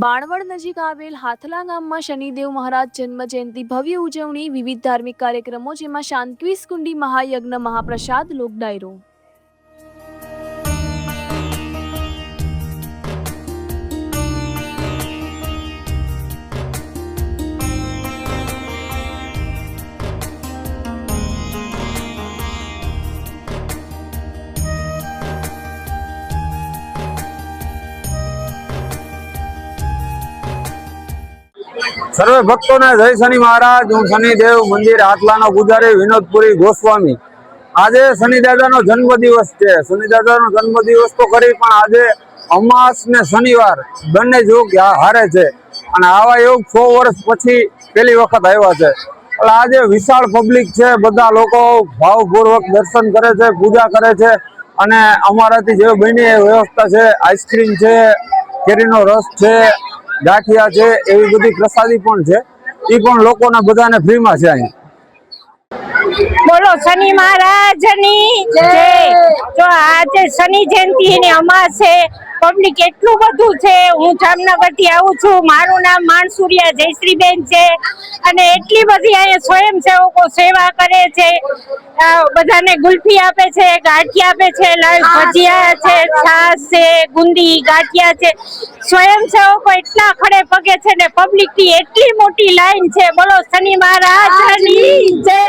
બાણવડ નજીક આવેલ હાથલા ગામમાં શનિદેવ મહારાજ જન્મ જયંતિ ભવ્ય ઉજવણી, વિવિધ ધાર્મિક કાર્યક્રમો, જેમાં શાંતવીસ કુંડી મહાયજ્ઞ, મહાપ્રસાદ, લોક ડાયરો. સર્વે ભક્તોને જય શનિ મહારાજ. હું શનિદેવ મંદિર હાથલાનો પૂજારી વિનોદપુરી ગોસ્વામી. આજે શનિ દાદાનો જન્મદિવસ છે. શનિ દાદાનો જન્મદિવસ તો કરી, પણ આજે અમાસ ને શનિવાર બંને યોગ હારે છે અને આવા યોગ 100 વર્ષ પછી પહેલી વખત આવ્યા છે. એટલે આજે વિશાળ પબ્લિક છે. બધા લોકો ભાવપૂર્વક દર્શન કરે છે, પૂજા કરે છે અને અમારાથી જે બની એ વ્યવસ્થા છે, આઈસ્ક્રીમ છે, કેરીનો રસ છે, ગાંઠિયા છે, એવી બધી પ્રસાદી પણ છે. એ પણ લોકોને બધાને ફ્રીમાં છે. અહીં બોલો શનિ મહારાજની જય. જો આજે શનિ જયંતિ ની અમાસ છે, પબ્લિક એટલું બધું છે. હું જામનગર થી આવું છું. મારું નામ માણસુરિયા જયશ્રીબેન છે અને એટલી બધી અહીંયા સ્વયંસેવકો સેવા કરે છે. બધાને ગુલ્ફી આપે છે, ગાંઠિયા આપે છે, લાલ ભજીયા છે, છાશ છે, ગુંદી ગાંઠિયા છે. સ્વયંસેવકો એટલા ખડે પગે છે ને પબ્લિક ની એટલી મોટી લાઈન છે. બોલો શનિ મહારાજની જય.